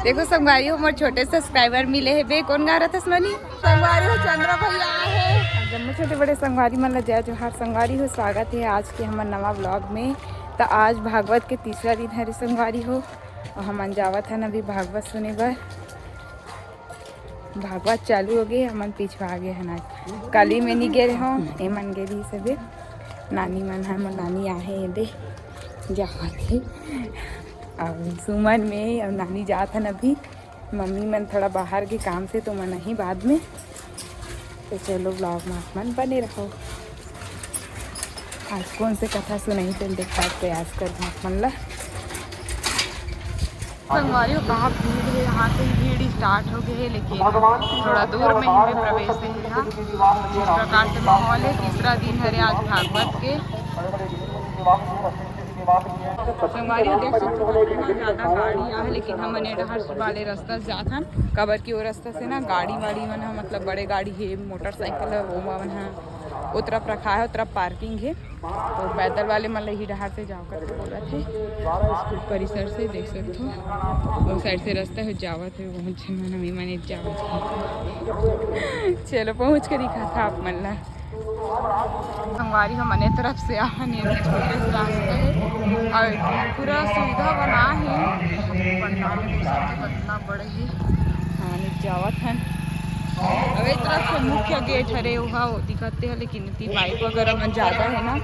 देखो संगवारी हो मोर छोटे सब्सक्राइबर मिले है बे कौन गा रहा था सोनी संगवारी हो चंद्र भैया है जम्मू छोटे बड़े संगवारी मन ला जय जोहार संगवारी हो स्वागत है आज के हमार नवा ब्लॉग में। तो आज भागवत के तीसरा दिन हरे संगवारी हो और हमन जावत हन अभी भागवत सुने बर। भागवत चालू हो गए हमन पिछवा गए हन आज काली में नहीं गे हो ए मन गे रही सबे नानी मन है मोर नानी आहे दे जावत है और सुमन में और नानी जात हन अभी मम्मी मन थोड़ा बाहर के काम से तो मन ही बाद में। तो चलो ब्लॉग में मन बने रहो। आज कौन से कथा सुनाई तो देखा प्रयास कर मन ला संगवारी कहाँ भीड़ है। यहाँ से भीड़ स्टार्ट हो गई है लेकिन थोड़ा दूर में ही प्रवेश है यहाँ। इस प्रकार से माहौल है तीसरा दिन है आज भागवत के। संगवारी देख सकते हो ज़्यादा गाड़ी आ है लेकिन हम डहर वाले रास्ता से जात हन कबर की वो रास्ता से ना गाड़ी वाड़ी मन है मतलब बड़े गाड़ी है मोटरसाइकिल है वो मन है वो तरफ रखा है, तरफ पार्किंग है। तो पैदल वाले मन ही डहार से जाओ करके बोला थे स्कूल परिसर से देख सकते हो वो साइड से रास्ता है जावत है पहुँच मन हमें मैंने जावत है। चलो पहुँच कर दिखा था आप मन ला संगवारी हम अने तरफ से आने छोटे से रास्ते है और पूरा सुविधा बना है पंडाल कितना बड़े है आने जावत है। अब एक तरफ से मुख्य गेट हरे वहाँ दिखते हैं लेकिन इतनी बाइक वगैरह मन ज़्यादा है ना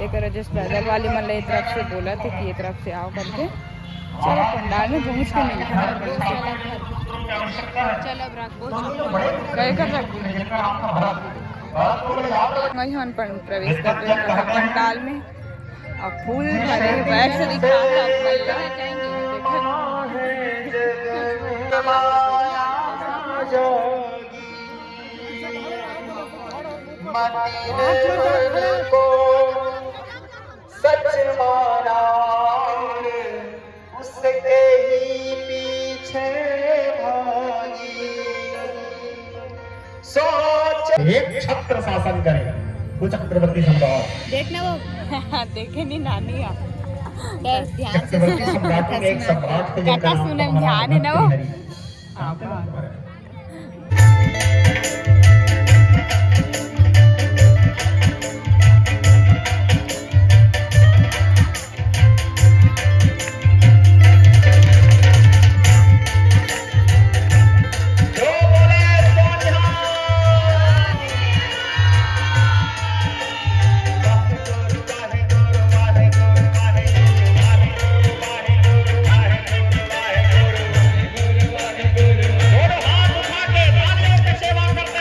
एक जस्ट पैदल वाले मन एक तरफ से बोला थे कि ये तरफ से आओ करके। चलो पंडाल में पहुँच के मिलता कहे कर वही हम प्रवेश कर रहे हैं पंडाल में और फूल भरे बैठ से को सच माना उसके ही पीछे भागी सोच एक छत्र शासन करे वो चक्रवर्ती सम्राट देखना वो देखे नहीं नानी चक्रवर्ती सम्राट ने एक सम्राट को कथा सुने ध्यान है ना वो सेवा करते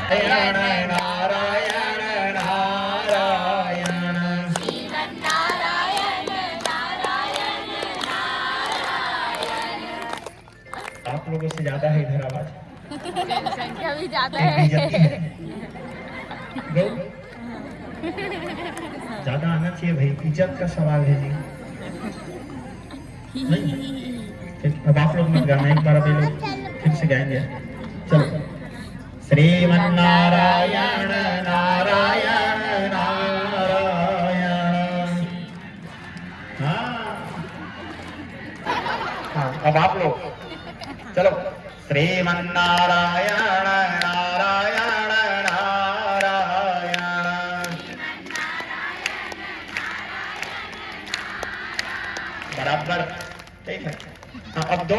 नारायण नारायण नारायण। आप लोगों से ज्यादा है इधर आवाज, जनसंख्या भी ज्यादा दी है। जाती है। गौ ज्यादा आना चाहिए भाई, इज्जत का सवाल है जी। नहीं? अब आप लोग मत गाना, एक बार अभी लोग फिर से गाएंगे। चलो। श्रीमन्नारायण नारायण नारायण। हाँ, अब आप लोग चलो। श्रीमन्नारायण नारायण नारायण। बराबर, ठीक है। हाँ, अब दो,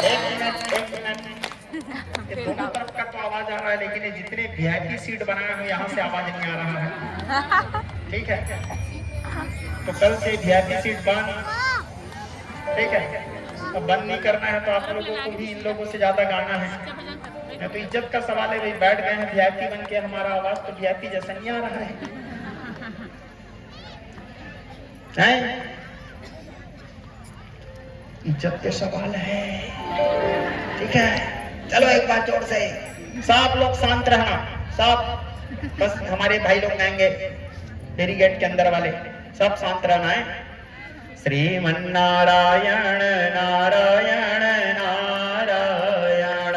एक मिनट। ये दोनों तरफ का तो आवाज आ रहा है, लेकिन ये जितने वीआईपी सीट बनाए हो यहाँ से आवाज नहीं आ रहा है, ठीक है। तो कल से वीआईपी सीट बंद, ठीक है। अब बंद नहीं करना है तो आप लोगों को भी इन लोगों से ज्यादा गाना है। तो इज्जत का सवाल है भाई, बैठ गए हैं वीआईपी बन के, हमारा आवाज तो वीआईपी जैसा नहीं आ रहा है। इज्जत के सवाल है, ठीक है। चलो एक बार जोर से सब लोग शांत रहना, सब बस हमारे भाई लोग गाएंगे, डेरी गेट के अंदर वाले सब शांत रहना है। श्रीमन्नारायण नारायण नारायण।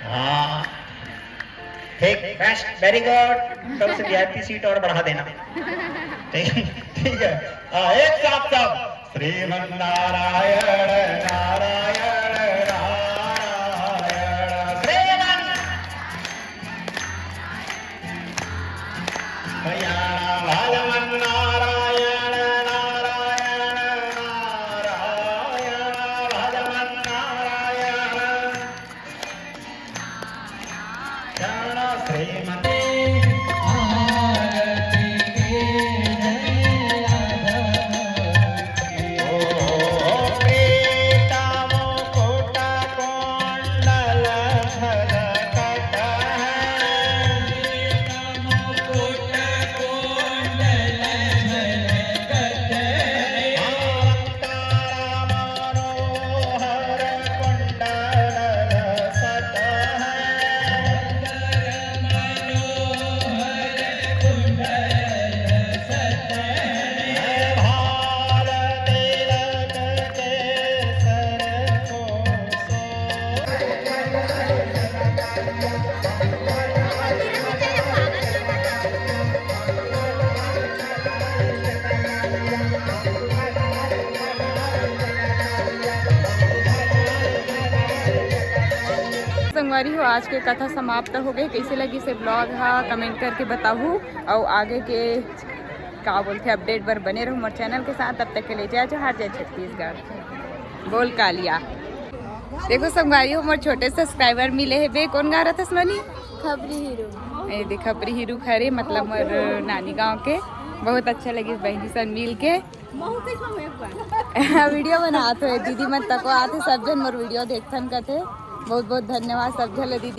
हाँ ठीक, बेस्ट, वेरी गुड। कल से वीआईपी सीट और बढ़ा देना, ठीक है। एक साथ सब श्रीमन्नारायण नारायण नारायण। श्रीमन भगवान नारायण नारायण नारायण भगवान नारायण श्रीमन। संगवारी हो, आज के कथा समाप्त हो गई। कैसे लगी से ब्लॉग हा कमेंट करके बताऊँ, और आगे के का बोलते अपडेट पर बने रहो हमारे चैनल के साथ। तब तक के लिए जय जोहार, जय छत्तीसगढ़, बोल कालिया। देखो संगवारी हो, हमारे छोटे सब्सक्राइबर मिले है बे। कौन गा रहा था सोनी? खबरी हीरो। देख खबरी हीरो खरे, मतलब मोर नानी गाँव के। बहुत अच्छा लगी बहनी सन मिल के। वीडियो बनाते हुए दीदी मत तको आते सब जन मोर वीडियो देखथन करते। बहुत बहुत धन्यवाद सब जन दीदी।